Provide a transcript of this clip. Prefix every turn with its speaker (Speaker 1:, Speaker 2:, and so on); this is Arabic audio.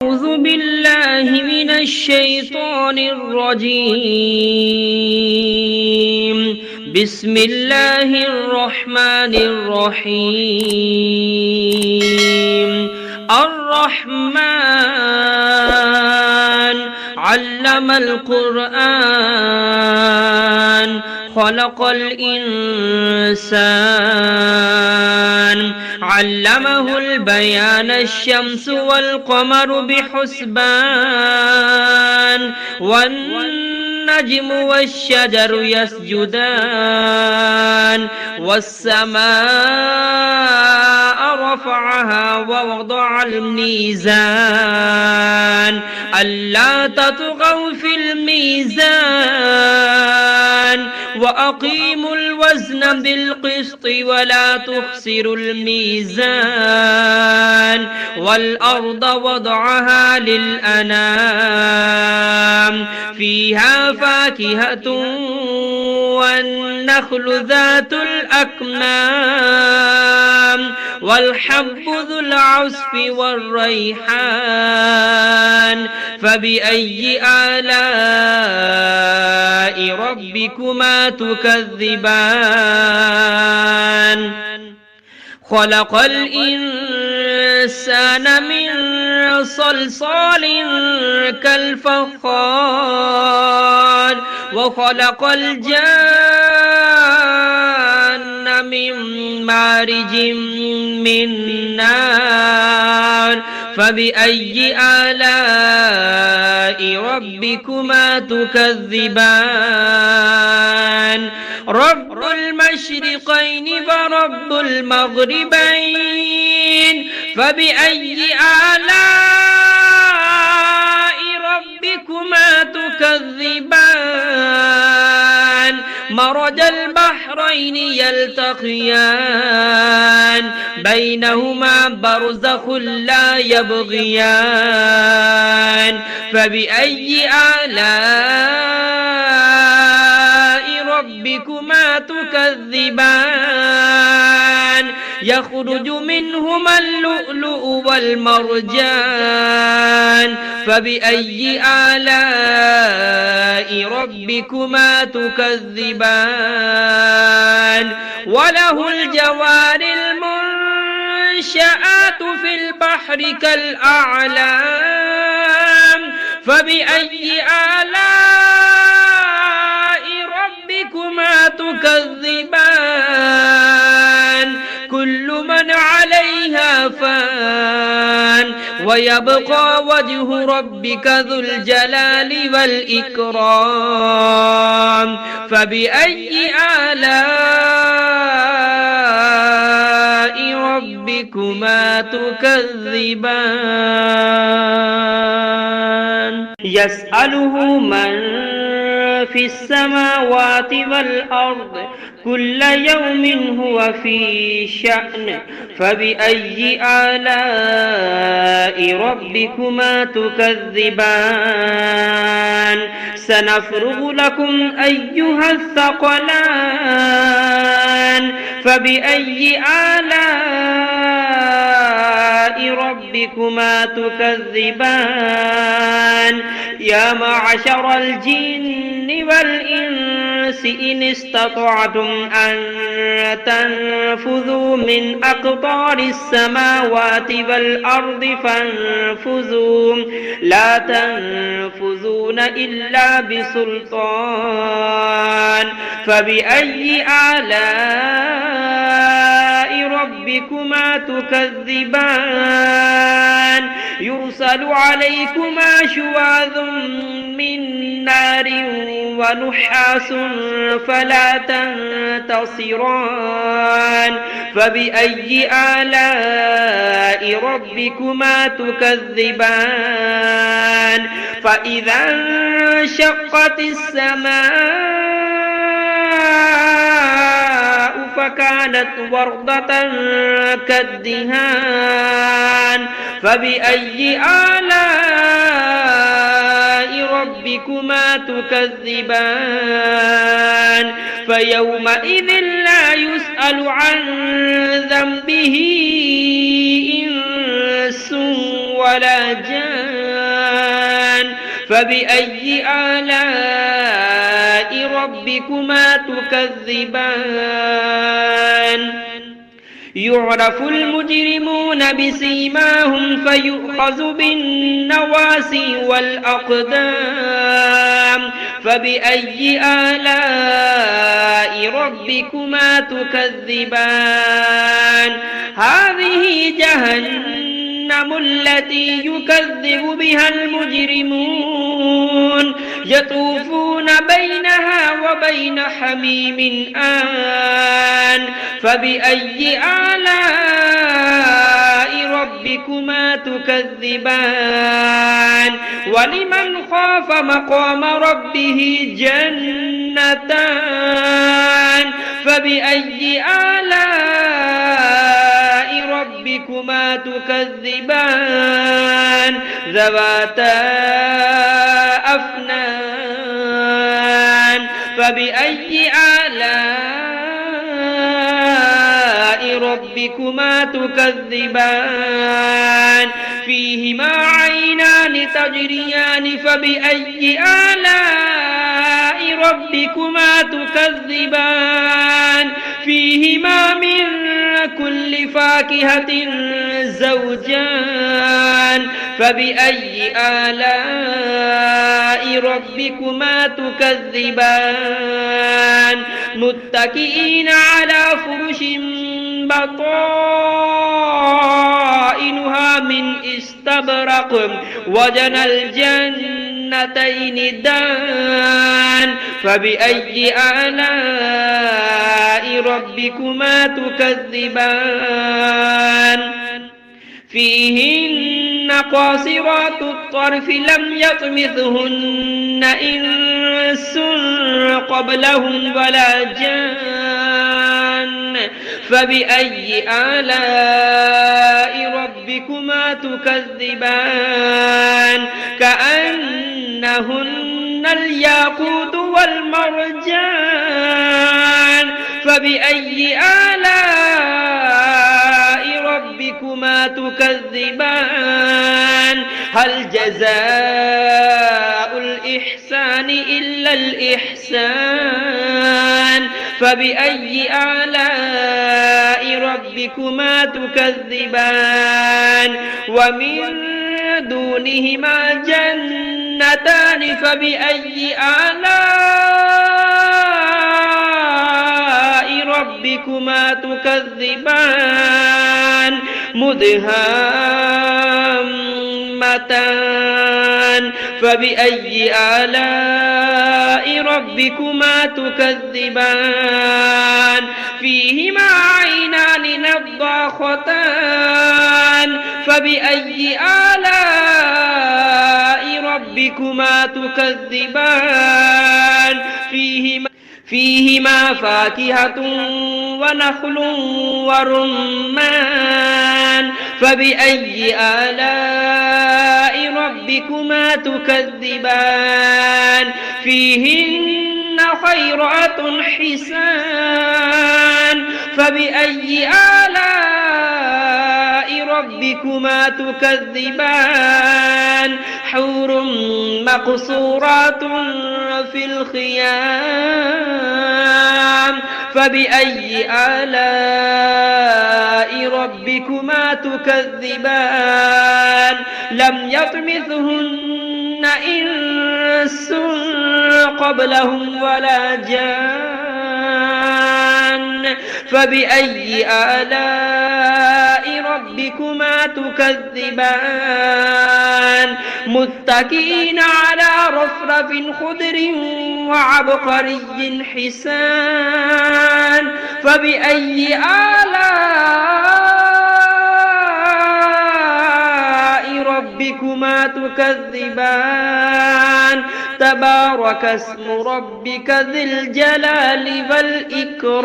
Speaker 1: أعوذ بالله من الشيطان الرجيم. بسم الله الرحمن الرحيم. الرحمن علم القرآن خلق الإنسان علمه البيان الشمس والقمر بحسبان والنجم والشجر يسجدان والسماء رفعها ووضع الميزان ألا تطغوا في الميزان وأقيموا الوزن بالقسط ولا تخسروا الميزان والأرض وضعها للأنام فيها فاكهة والنخل ذات الأكمام والحب ذو العصف والريحان فبأي آلاء ربكما تكذبان خلق الإنسان من صلصال كالفخار وخلق الجان من مارج من نار فبأي آلاء ربكما تكذبان رب المشرقين ورب المغربين فبأي آلاء ربكما تكذبان مرج البحرين يلتقيان بينهما برزخ لا يبغيان فبأي آلاء ربكما تكذبان يخرج منهما اللؤلؤ والمرجان فبأي آلاء ربكما تكذبان وله الجوار المنشآت في البحر كالأعلام فبأي آلاء ربكما تكذبان كل من عليها فان ويبقى وجه ربك ذو الجلال والإكرام فبأي آلاء ربكما تكذبان يسأله من في السماوات والأرض كل يوم هو في شأن فبأي آلاء ربكما تكذبان سنفرغ لكم أيها الثقلان فبأي آلاء ربكما تكذبان يا معشر الجن والإنس إن استطعتم أن تنفذوا من أقطار السماوات والأرض فانفذوا لا تنفذون إلا بسلطان فبأي آلاء ربكما تكذبان يرسل عليكما شواظ من نار ونحاس فلا تنتصران فبأي آلاء ربكما تكذبان فإذا انشقت السماء فكانت وردة كالدهان فبأي آلاء ربكما تكذبان فيومئذ لا يسأل عن ذنبه إنس ولا جان فبأي آلاء ربكما تكذبان يعرف المجرمون بسيماهم فيؤخذ بالنواسي والأقدام فبأي آلاء ربكما تكذبان هذه جهنم التي يكذب بها المجرمون يطوفون بينها وبين حميم آن فبأي آلاء ربكما تكذبان ولمن خاف مقام ربه جنتان فبأي آلاء ربكما تكذبان ذواتا أفنان فبأي آلاء ربكما تكذبان فيهما عينان تجريان فبأي آلاء ربكما تكذبان فيهما من كل فاكهة زوجان فبأي آلاء ربكما تكذبان متكئين على فرش بطائنها من استبرق وجنى الجنتين دان فبأي آلاء ربكما تكذبان فيهن قاصرات الطرف لم يطمثهن إنس قبلهم ولا جان فبأي آلاء ربكما تكذبان كأنهن الياقوت والمرجان فبأي آلاء ربكما تكذبان هل جزاء الإحسان إلا الإحسان فبأي آلاء ربكما تكذبان ومن دونهما جنتان فبأي آلاء ربكما تكذبان مدهامتان فبأي آلاء ربكما تكذبان فيهما عينان نضاختان فبأي آلاء ربكما تكذبان فيهما فاكهة ونخل ورمان فبأي آلاء ربكما تكذبان فيهن خيرات حسان فبأي آلاء ربكما تكذبان حور مقصورات في الخيام فبأي آلاء ربكما تكذبان لم يطمثهن إنس قبلهم ولا جان فبأي آلاء ربكما تكذبان متكئين على رفرف خضر وعبقري حسان فبأي آلاء ربكما تكذبان تبارك اسم ربك ذي الجلال والإكرام